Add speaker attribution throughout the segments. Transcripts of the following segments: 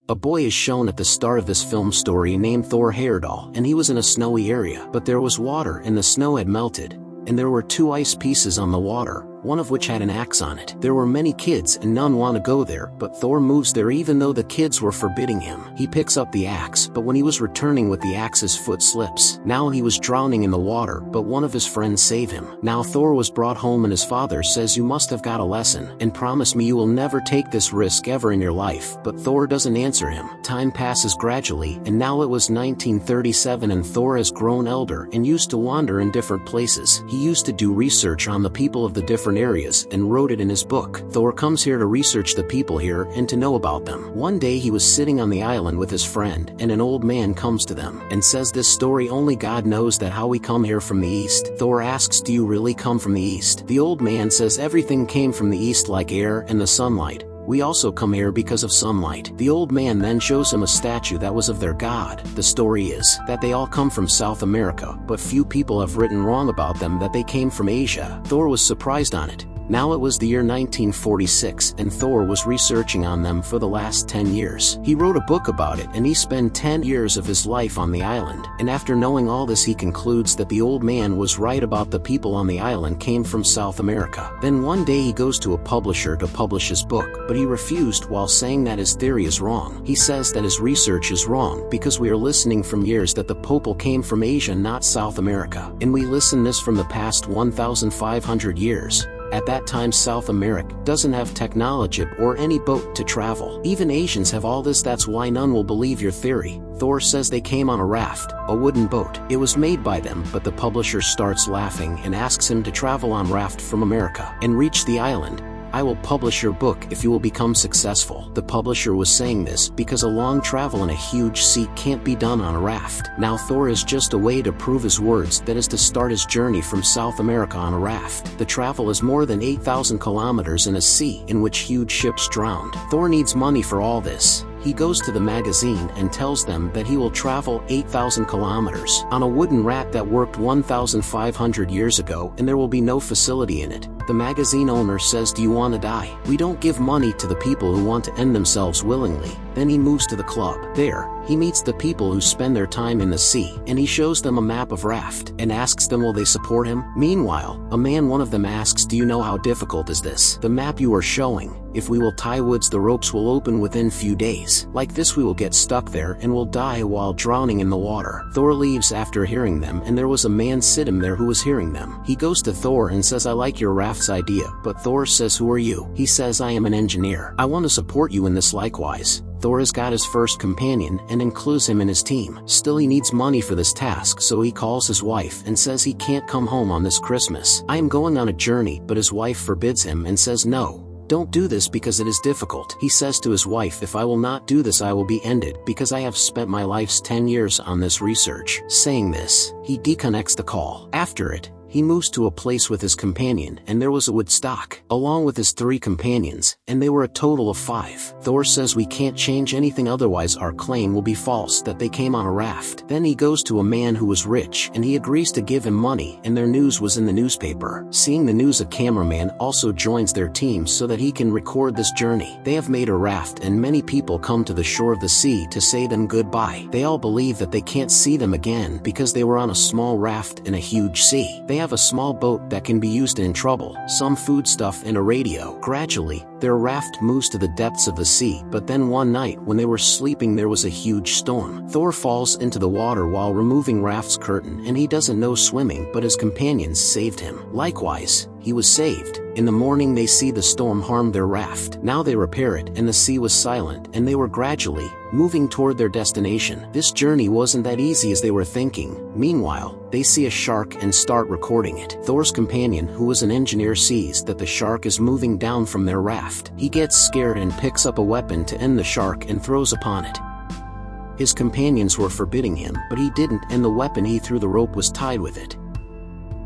Speaker 1: A boy is shown at the start of this film story named Thor Heyerdahl, and he was in a snowy area, but there was water and the snow had melted, and there were 2 ice pieces on the water, one of which had an axe on it. There were many kids and none want to go there, but Thor moves there even though the kids were forbidding him. He picks up the axe, but when he was returning with the axe his foot slips. Now he was drowning in the water, but one of his friends saved him. Now Thor was brought home and his father says, "You must have got a lesson, and promise me you will never take this risk ever in your life." But Thor doesn't answer him. Time passes gradually, and now it was 1937 and Thor has grown elder and used to wander in different places. He used to do research on the people of the different areas and wrote it in his book. Thor comes here to research the people here and to know about them. One day he was sitting on the island with his friend, and an old man comes to them and says, "This story only God knows that how we come here from the east." Thor asks, "Do you really come from the east?" The old man says, "Everything came from the east like air and the sunlight. We also come here because of sunlight." The old man then shows him a statue that was of their god. The story is that they all come from South America, but few people have written wrong about them that they came from Asia. Thor was surprised on it. Now it was the year 1946 and Thor was researching on them for the last 10 years. He wrote a book about it and he spent 10 years of his life on the island. And after knowing all this he concludes that the old man was right about the people on the island came from South America. Then one day he goes to a publisher to publish his book, but he refused while saying that his theory is wrong. He says that his research is wrong because we are listening from years that the people came from Asia, not South America. And we listen this from the past 1,500 years. At that time South America doesn't have technology or any boat to travel. Even Asians have all this, that's why none will believe your theory. Thor says they came on a raft, a wooden boat. It was made by them, but the publisher starts laughing and asks him to travel on raft from America and reach the island. "I will publish your book if you will become successful." The publisher was saying this because a long travel in a huge sea can't be done on a raft. Now Thor is just a way to prove his words, that is to start his journey from South America on a raft. The travel is more than 8,000 kilometers in a sea in which huge ships drowned. Thor needs money for all this. He goes to the magazine and tells them that he will travel 8,000 kilometers on a wooden raft that worked 1,500 years ago and there will be no facility in it. The magazine owner says, "Do you want to die? We don't give money to the people who want to end themselves willingly." Then he moves to the club. There, he meets the people who spend their time in the sea, and he shows them a map of raft and asks them will they support him. Meanwhile, one of them asks, "Do you know how difficult is this? The map you are showing. If we will tie woods, the ropes will open within few days. Like this we will get stuck there and will die while drowning in the water." Thor leaves after hearing them, and there was a man sitting there who was hearing them. He goes to Thor and says, "I like your raft's idea," but Thor says, "Who are you?" He says, "I am an engineer. I want to support you in this likewise." Thor has got his first companion and includes him in his team. Still he needs money for this task, so he calls his wife and says he can't come home on this Christmas. "I am going on a journey," but his wife forbids him and says, "No. Don't do this because it is difficult." He says to his wife, "If I will not do this I will be ended because I have spent my life's 10 years on this research." Saying this, he disconnects the call. After it, he moves to a place with his companion and there was a woodstock, along with his 3 companions, and they were a total of 5. Thor says we can't change anything otherwise our claim will be false that they came on a raft. Then he goes to a man who was rich and he agrees to give him money, and their news was in the newspaper. Seeing the news, a cameraman also joins their team so that he can record this journey. They have made a raft and many people come to the shore of the sea to say them goodbye. They all believe that they can't see them again because they were on a small raft in a huge sea. They have a small boat that can be used in trouble, some foodstuff and a radio. Gradually, their raft moves to the depths of the sea, but then one night when they were sleeping there was a huge storm. Thor falls into the water while removing raft's curtain and he doesn't know swimming, but his companions saved him. Likewise, he was saved. In the morning they see the storm harmed their raft. Now they repair it and the sea was silent and they were gradually moving toward their destination. This journey wasn't that easy as they were thinking. Meanwhile, they see a shark and start recording it. Thor's companion, who was an engineer, sees that the shark is moving down from their raft. He gets scared and picks up a weapon to end the shark and throws upon it. His companions were forbidding him, but he didn't, and the weapon he threw, the rope was tied with it.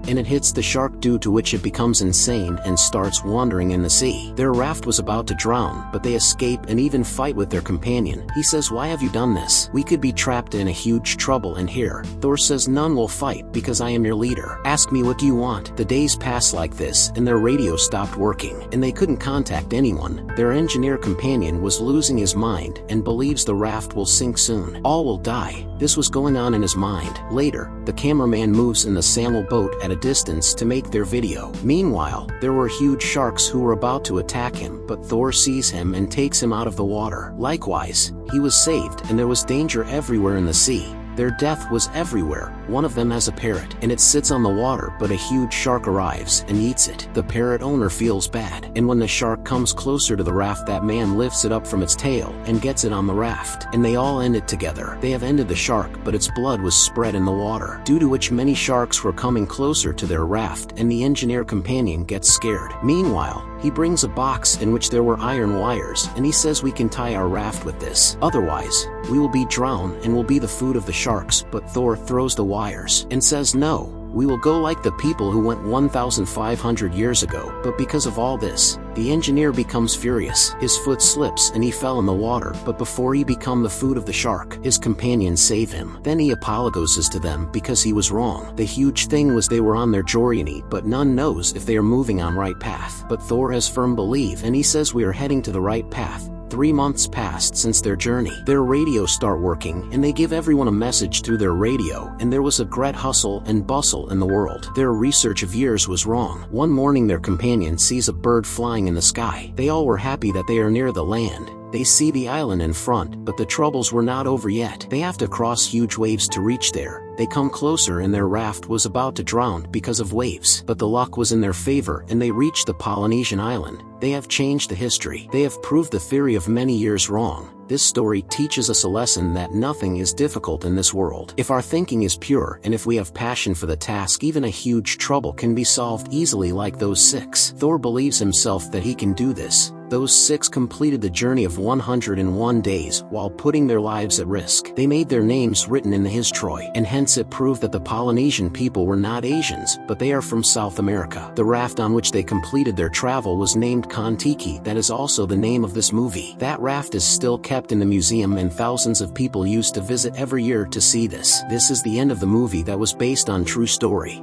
Speaker 1: and it hits the shark, due to which it becomes insane and starts wandering in the sea. Their raft was about to drown, but they escape and even fight with their companion. He says, "Why have you done this? We could be trapped in a huge trouble in here." Thor says, "None will fight, because I am your leader. Ask me, what do you want?" The days pass like this, and their radio stopped working, and they couldn't contact anyone. Their engineer companion was losing his mind and believes the raft will sink soon. All will die. This was going on in his mind. Later, the cameraman moves in the Samuel boat at a distance to make their video. Meanwhile, there were huge sharks who were about to attack him, but Thor sees him and takes him out of the water. Likewise, he was saved, and there was danger everywhere in the sea. Their death was everywhere. One of them has a parrot, and it sits on the water, but a huge shark arrives and eats it. The parrot owner feels bad, and when the shark comes closer to the raft, that man lifts it up from its tail and gets it on the raft, and they all end it together. They have ended the shark, but its blood was spread in the water, due to which many sharks were coming closer to their raft, and the engineer companion gets scared. Meanwhile, he brings a box in which there were iron wires, and he says, "We can tie our raft with this. Otherwise, we will be drowned and will be the food of the sharks." But Thor throws the wires and says, "No, we will go like the people who went 1,500 years ago." But because of all this, the engineer becomes furious. His foot slips and he fell in the water, but before he become the food of the shark, his companions save him. Then he apologizes to them because he was wrong. The huge thing was they were on their journey, but none knows if they are moving on right path. But Thor has firm belief, and he says, "We are heading to the right path." 3 months passed since their journey. Their radios start working, and they give everyone a message through their radio, and there was a great hustle and bustle in the world. Their research of years was wrong. One morning their companion sees a bird flying in the sky. They all were happy that they are near the land. They see the island in front, but the troubles were not over yet. They have to cross huge waves to reach there. They come closer, and their raft was about to drown because of waves. But the luck was in their favor, and they reached the Polynesian island. They have changed the history. They have proved the theory of many years wrong. This story teaches us a lesson that nothing is difficult in this world. If our thinking is pure, and if we have passion for the task, even a huge trouble can be solved easily, like those 6. Thor believes himself that he can do this. Those 6 completed the journey of 101 days while putting their lives at risk. They made their names written in his Troy, and hence it proved that the Polynesian people were not Asians, but they are from South America. The raft on which they completed their travel was named Kon-Tiki. That is also the name of this movie. That raft is still kept in the museum, and thousands of people used to visit every year to see this. This is the end of the movie that was based on true story.